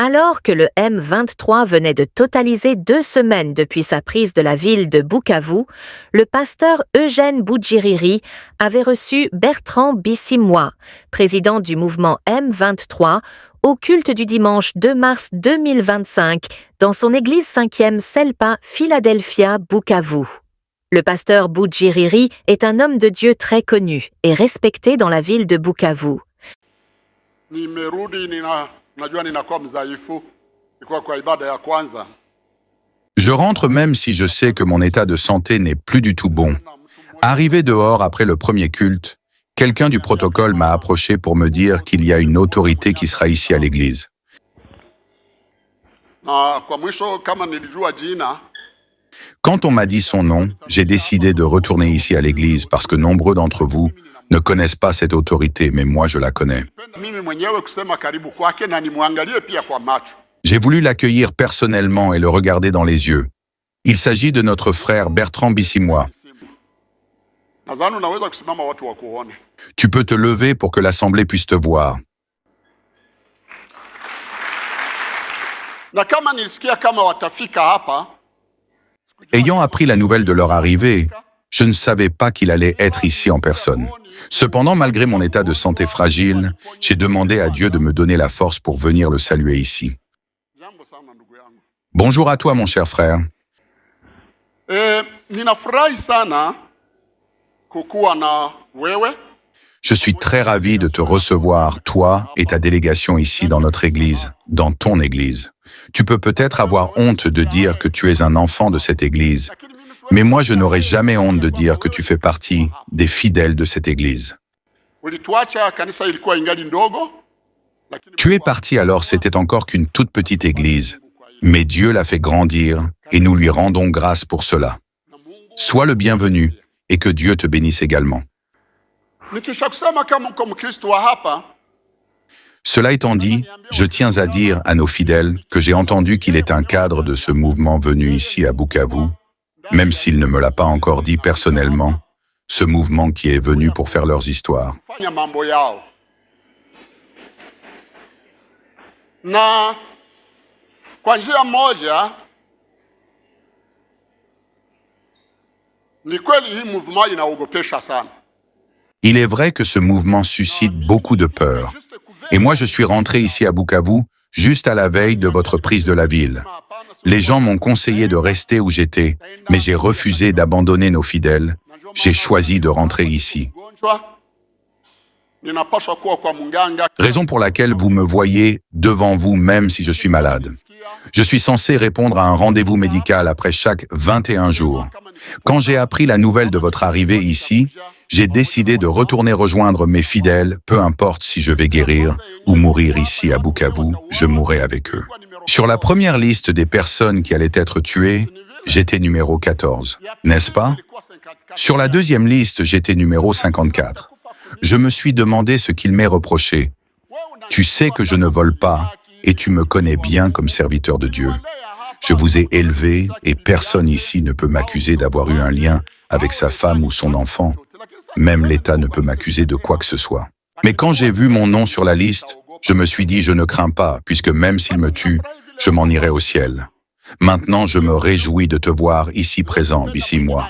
Alors que le M23 venait de totaliser 2 semaines depuis sa prise de la ville de Bukavu, le pasteur Eugène Boudjiriri avait reçu Bertrand Bisimwa, président du mouvement M23, au culte du dimanche 2 mars 2025 dans son église 5e Selpa, Philadelphia, Bukavu. Le pasteur Boudjiriri est un homme de Dieu très connu et respecté dans la ville de Bukavu. Je rentre même si je sais que mon état de santé n'est plus du tout bon. Arrivé dehors après le premier culte, quelqu'un du protocole m'a approché pour me dire qu'il y a une autorité qui sera ici à l'église. Quand on m'a dit son nom, j'ai décidé de retourner ici à l'église parce que nombreux d'entre vous ne connaissent pas cette autorité, mais moi je la connais. J'ai voulu l'accueillir personnellement et le regarder dans les yeux. Il s'agit de notre frère Bertrand Bisimwa. Tu peux te lever pour que l'assemblée puisse te voir. Ayant appris la nouvelle de leur arrivée, je ne savais pas qu'il allait être ici en personne. Cependant, malgré mon état de santé fragile, j'ai demandé à Dieu de me donner la force pour venir le saluer ici. Bonjour à toi, mon cher frère. Je suis très ravi de te recevoir, toi et ta délégation ici dans notre église, dans ton église. Tu peux peut-être avoir honte de dire que tu es un enfant de cette église, mais moi je n'aurai jamais honte de dire que tu fais partie des fidèles de cette église. Tu es parti alors, c'était encore qu'une toute petite église, mais Dieu l'a fait grandir et nous lui rendons grâce pour cela. Sois le bienvenu et que Dieu te bénisse également. Cela étant dit, je tiens à dire à nos fidèles que j'ai entendu qu'il est un cadre de ce mouvement venu ici à Bukavu, même s'il ne me l'a pas encore dit personnellement, ce mouvement qui est venu pour faire leurs histoires. Il est vrai que ce mouvement suscite beaucoup de peur. Et moi, je suis rentré ici à Bukavu juste à la veille de votre prise de la ville. Les gens m'ont conseillé de rester où j'étais, mais j'ai refusé d'abandonner nos fidèles. J'ai choisi de rentrer ici. Raison pour laquelle vous me voyez devant vous même si je suis malade. Je suis censé répondre à un rendez-vous médical après chaque 21 jours. Quand j'ai appris la nouvelle de votre arrivée ici, j'ai décidé de retourner rejoindre mes fidèles, peu importe si je vais guérir ou mourir ici à Bukavu, je mourrai avec eux. Sur la première liste des personnes qui allaient être tuées, j'étais numéro 14, n'est-ce pas? Sur la deuxième liste, j'étais numéro 54. Je me suis demandé ce qu'il m'est reproché. Tu sais que je ne vole pas et tu me connais bien comme serviteur de Dieu. Je vous ai élevé et personne ici ne peut m'accuser d'avoir eu un lien avec sa femme ou son enfant. Même l'État ne peut m'accuser de quoi que ce soit. Mais quand j'ai vu mon nom sur la liste, je me suis dit je ne crains pas, puisque même s'il me tue, je m'en irai au ciel. Maintenant, je me réjouis de te voir ici présent, Bisimwa.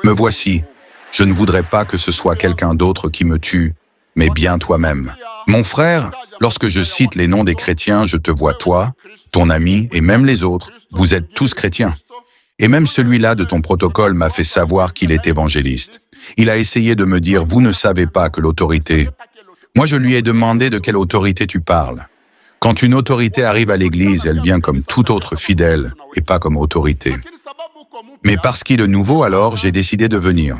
Me voici. Je ne voudrais pas que ce soit quelqu'un d'autre qui me tue, mais bien toi-même. Mon frère, lorsque je cite les noms des chrétiens, je te vois toi, ton ami et même les autres. Vous êtes tous chrétiens. Et même celui-là de ton protocole m'a fait savoir qu'il est évangéliste. Il a essayé de me dire, vous ne savez pas que l'autorité... Moi, je lui ai demandé de quelle autorité tu parles. Quand une autorité arrive à l'église, elle vient comme tout autre fidèle et pas comme autorité. Mais parce qu'il est nouveau, alors, j'ai décidé de venir.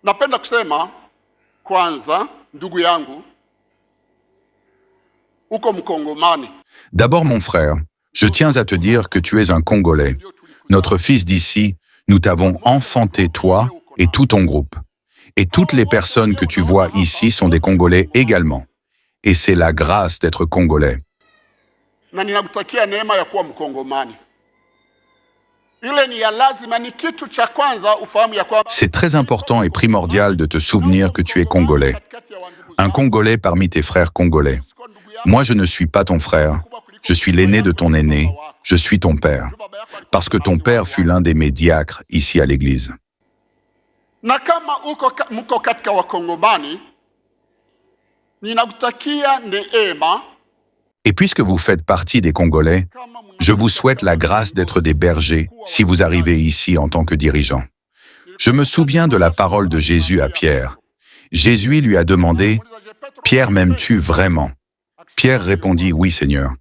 Napenda kusema kwanza ndugu yangu uko mkongomani. D'abord mon frère, je tiens à te dire que tu es un Congolais. Notre fils d'ici, nous t'avons enfanté toi et tout ton groupe. Et toutes les personnes que tu vois ici sont des Congolais également. Et c'est la grâce d'être Congolais. Na ninakutakia neema ya kuwa mkongomani. C'est très important et primordial de te souvenir que tu es Congolais. Un Congolais parmi tes frères congolais. Moi, je ne suis pas ton frère. Je suis l'aîné de ton aîné, je suis ton père, parce que ton père fut l'un des mes diacres ici à l'église. Na kama mko katika Wakongomani, ninakutakia neema. Et puisque vous faites partie des Congolais, je vous souhaite la grâce d'être des bergers si vous arrivez ici en tant que dirigeant. Je me souviens de la parole de Jésus à Pierre. Jésus lui a demandé, « Pierre, m'aimes-tu vraiment ?» Pierre répondit, « Oui, Seigneur. »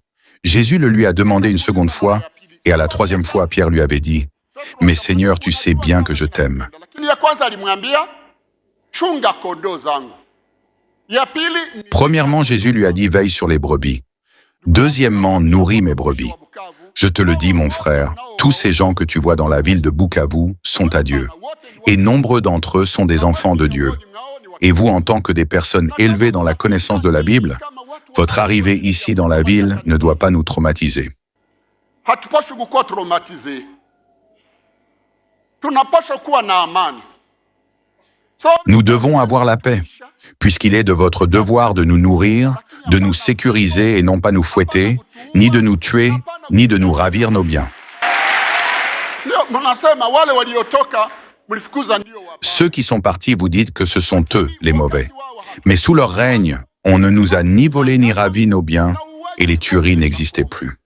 Jésus le lui a demandé une seconde fois, et à la troisième fois, Pierre lui avait dit, « Mais Seigneur, tu sais bien que je t'aime. » Premièrement, Jésus lui a dit, « Veille sur les brebis. » Deuxièmement, « Nourris mes brebis. » Je te le dis, mon frère, tous ces gens que tu vois dans la ville de Bukavu sont à Dieu. Et nombreux d'entre eux sont des enfants de Dieu. Et vous, en tant que des personnes élevées dans la connaissance de la Bible, votre arrivée ici dans la ville ne doit pas nous traumatiser. Hatupaswi kuwa traumatized. Tunapaswa kuwa na amani. Nous devons avoir la paix, puisqu'il est de votre devoir de nous nourrir, de nous sécuriser et non pas nous fouetter, ni de nous tuer, ni de nous ravir nos biens. Ceux qui sont partis, vous dites que ce sont eux les mauvais. Mais sous leur règne, on ne nous a ni volé ni ravi nos biens, et les tueries n'existaient plus.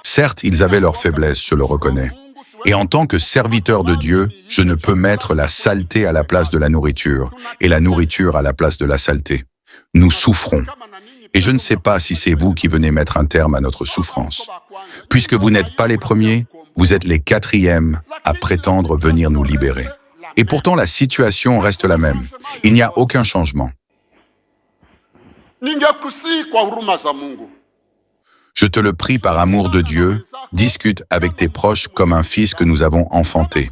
Certes, ils avaient leurs faiblesses, je le reconnais. Et en tant que serviteur de Dieu, je ne peux mettre la saleté à la place de la nourriture, et la nourriture à la place de la saleté. Nous souffrons. Et je ne sais pas si c'est vous qui venez mettre un terme à notre souffrance. Puisque vous n'êtes pas les premiers, vous êtes les quatrièmes à prétendre venir nous libérer. Et pourtant, la situation reste la même. Il n'y a aucun changement. Je te le prie par amour de Dieu, discute avec tes proches comme un fils que nous avons enfanté,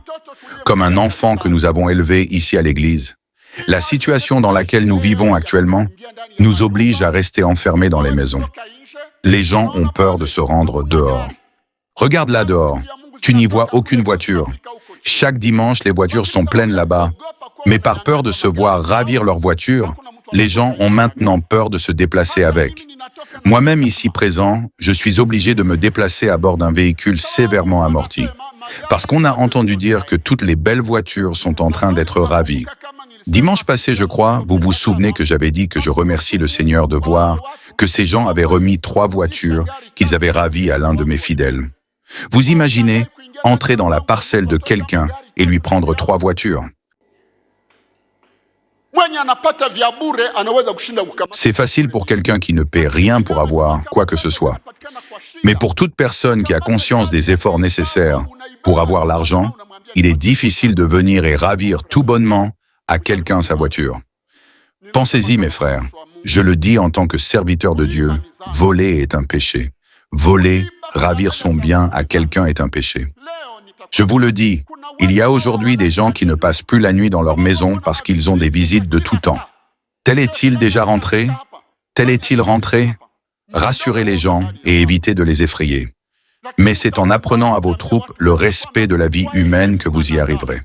comme un enfant que nous avons élevé ici à l'église. La situation dans laquelle nous vivons actuellement nous oblige à rester enfermés dans les maisons. Les gens ont peur de se rendre dehors. Regarde là dehors, tu n'y vois aucune voiture. Chaque dimanche, les voitures sont pleines là-bas. Mais par peur de se voir ravir leur voiture, les gens ont maintenant peur de se déplacer avec. Moi-même ici présent, je suis obligé de me déplacer à bord d'un véhicule sévèrement amorti. Parce qu'on a entendu dire que toutes les belles voitures sont en train d'être ravies. Dimanche passé, je crois, vous vous souvenez que j'avais dit que je remercie le Seigneur de voir que ces gens avaient remis 3 voitures qu'ils avaient ravies à l'un de mes fidèles. Vous imaginez entrer dans la parcelle de quelqu'un et lui prendre 3 voitures? C'est facile pour quelqu'un qui ne paie rien pour avoir quoi que ce soit. Mais pour toute personne qui a conscience des efforts nécessaires pour avoir l'argent, il est difficile de venir et ravir tout bonnement à quelqu'un sa voiture. Pensez-y, mes frères. Je le dis en tant que serviteur de Dieu, voler est un péché. Voler, ravir son bien à quelqu'un est un péché. Je vous le dis, il y a aujourd'hui des gens qui ne passent plus la nuit dans leur maison parce qu'ils ont des visites de tout temps. Tel est-il déjà rentré? Tel est-il rentré? Rassurez les gens et évitez de les effrayer. Mais c'est en apprenant à vos troupes le respect de la vie humaine que vous y arriverez.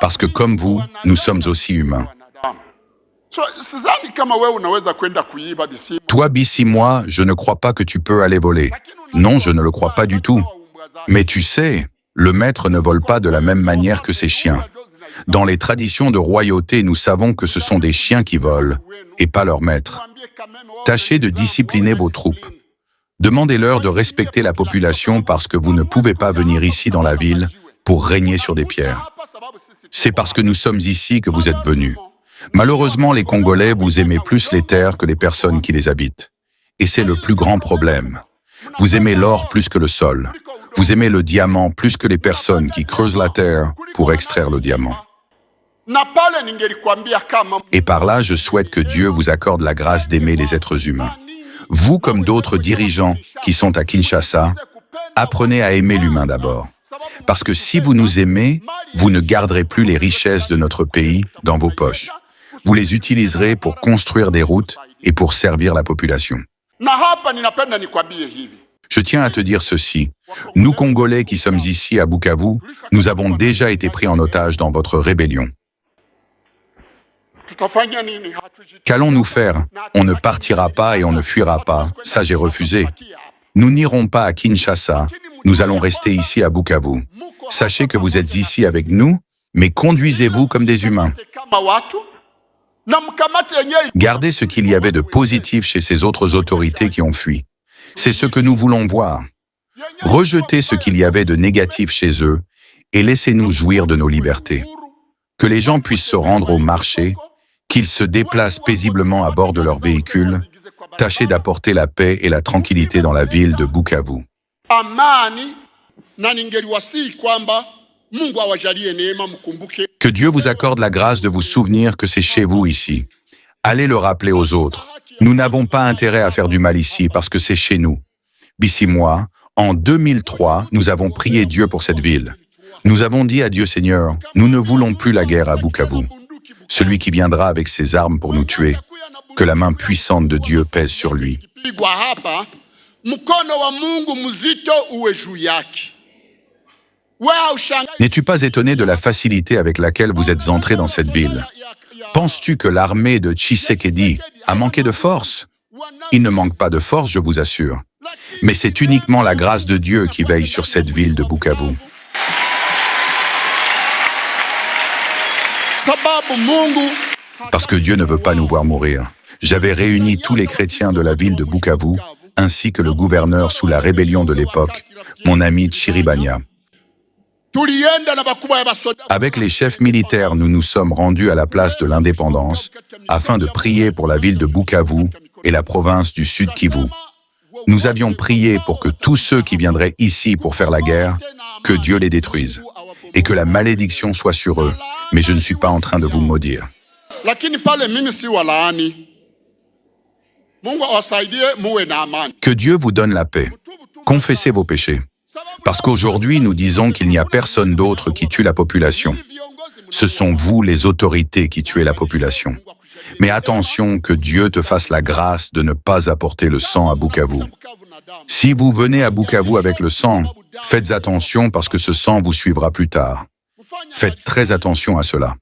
Parce que comme vous, nous sommes aussi humains. Toi, Bissi, moi, je ne crois pas que tu peux aller voler. Non, je ne le crois pas du tout. Mais tu sais, le maître ne vole pas de la même manière que ses chiens. Dans les traditions de royauté, nous savons que ce sont des chiens qui volent, et pas leur maître. Tâchez de discipliner vos troupes. Demandez-leur de respecter la population parce que vous ne pouvez pas venir ici dans la ville pour régner sur des pierres. C'est parce que nous sommes ici que vous êtes venus. Malheureusement, les Congolais, vous aimez plus les terres que les personnes qui les habitent. Et c'est le plus grand problème. Vous aimez l'or plus que le sol. Vous aimez le diamant plus que les personnes qui creusent la terre pour extraire le diamant. Et par là, je souhaite que Dieu vous accorde la grâce d'aimer les êtres humains. Vous, comme d'autres dirigeants qui sont à Kinshasa, apprenez à aimer l'humain d'abord. Parce que si vous nous aimez, vous ne garderez plus les richesses de notre pays dans vos poches. Vous les utiliserez pour construire des routes et pour servir la population. Je tiens à te dire ceci. Nous, Congolais qui sommes ici à Bukavu, nous avons déjà été pris en otage dans votre rébellion. Tutafanya nini? Qu'allons-nous faire? On ne partira pas et on ne fuira pas. Ça, j'ai refusé. Nous n'irons pas à Kinshasa. Nous allons rester ici à Bukavu. Sachez que vous êtes ici avec nous, mais conduisez-vous comme des humains. Gardez ce qu'il y avait de positif chez ces autres autorités qui ont fui. C'est ce que nous voulons voir. Rejetez ce qu'il y avait de négatif chez eux et laissez-nous jouir de nos libertés. Que les gens puissent se rendre au marché, qu'ils se déplacent paisiblement à bord de leur véhicule, tâchez d'apporter la paix et la tranquillité dans la ville de Bukavu. Que Dieu vous accorde la grâce de vous souvenir que c'est chez vous ici. Allez le rappeler aux autres. Nous n'avons pas intérêt à faire du mal ici parce que c'est chez nous. Bissi-moi, en 2003, nous avons prié Dieu pour cette ville. Nous avons dit à Dieu Seigneur, nous ne voulons plus la guerre à Bukavu. Celui qui viendra avec ses armes pour nous tuer, que la main puissante de Dieu pèse sur lui. N'es-tu pas étonné de la facilité avec laquelle vous êtes entré dans cette ville? Penses-tu que l'armée de Tshisekedi a manqué de force? Il ne manque pas de force, je vous assure. Mais c'est uniquement la grâce de Dieu qui veille sur cette ville de Bukavu. Parce que Dieu ne veut pas nous voir mourir. J'avais réuni tous les chrétiens de la ville de Bukavu, ainsi que le gouverneur sous la rébellion de l'époque, mon ami Chiribania. Avec les chefs militaires, nous nous sommes rendus à la place de l'indépendance afin de prier pour la ville de Bukavu et la province du Sud Kivu. Nous avions prié pour que tous ceux qui viendraient ici pour faire la guerre, que Dieu les détruise et que la malédiction soit sur eux. Mais je ne suis pas en train de vous maudire. Que Dieu vous donne la paix. Confessez vos péchés. Parce qu'aujourd'hui, nous disons qu'il n'y a personne d'autre qui tue la population. Ce sont vous, les autorités, qui tuez la population. Mais attention, que Dieu te fasse la grâce de ne pas apporter le sang à Bukavu. Si vous venez à Bukavu avec le sang, faites attention parce que ce sang vous suivra plus tard. Faites très attention à cela.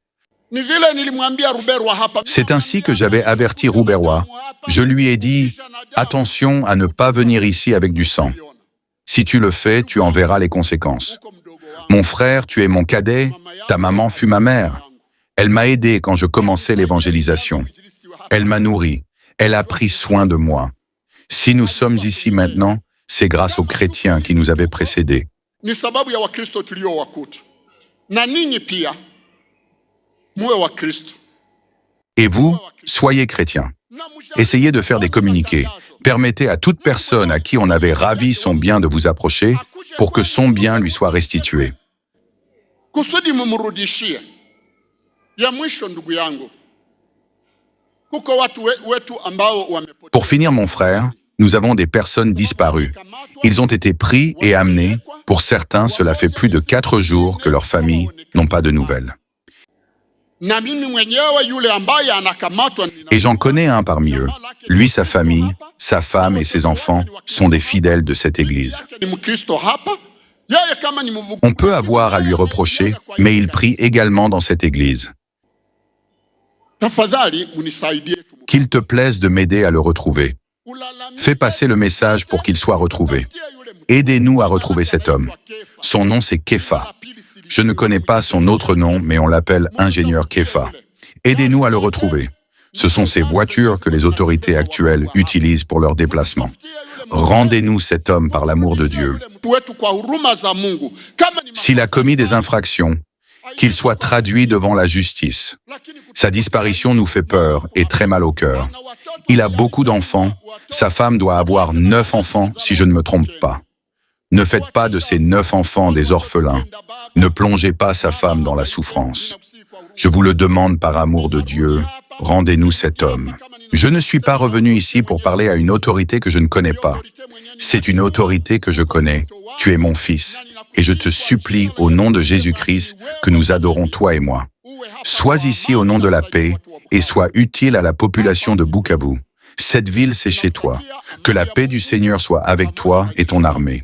C'est ainsi que j'avais averti Ruberwa. Je lui ai dit, attention à ne pas venir ici avec du sang. Si tu le fais, tu en verras les conséquences. Mon frère, tu es mon cadet, ta maman fut ma mère. Elle m'a aidé quand je commençais l'évangélisation. Elle m'a nourri, elle a pris soin de moi. Si nous sommes ici maintenant, c'est grâce aux chrétiens qui nous avaient précédés. Et vous, soyez chrétiens. Essayez de faire des communiqués. Permettez à toute personne à qui on avait ravi son bien de vous approcher pour que son bien lui soit restitué. Pour finir, mon frère, nous avons des personnes disparues. Ils ont été pris et amenés. Pour certains, cela fait plus de 4 jours que leurs familles n'ont pas de nouvelles. Et j'en connais un parmi eux. Lui, sa famille, sa femme et ses enfants sont des fidèles de cette église. On peut avoir à lui reprocher, mais il prie également dans cette église. Qu'il te plaise de m'aider à le retrouver. Fais passer le message pour qu'il soit retrouvé. Aidez-nous à retrouver cet homme. Son nom, c'est Kefa. Je ne connais pas son autre nom, mais on l'appelle ingénieur Kefa. Aidez-nous à le retrouver. Ce sont ces voitures que les autorités actuelles utilisent pour leur déplacement. Rendez-nous cet homme par l'amour de Dieu. S'il a commis des infractions, qu'il soit traduit devant la justice. Sa disparition nous fait peur et très mal au cœur. Il a beaucoup d'enfants. Sa femme doit avoir 9 enfants, si je ne me trompe pas. Ne faites pas de ces 9 enfants des orphelins. Ne plongez pas sa femme dans la souffrance. Je vous le demande par amour de Dieu, rendez-nous cet homme. Je ne suis pas revenu ici pour parler à une autorité que je ne connais pas. C'est une autorité que je connais. Tu es mon fils. Et je te supplie, au nom de Jésus-Christ, que nous adorons toi et moi. Sois ici au nom de la paix et sois utile à la population de Bukavu. Cette ville, c'est chez toi. Que la paix du Seigneur soit avec toi et ton armée.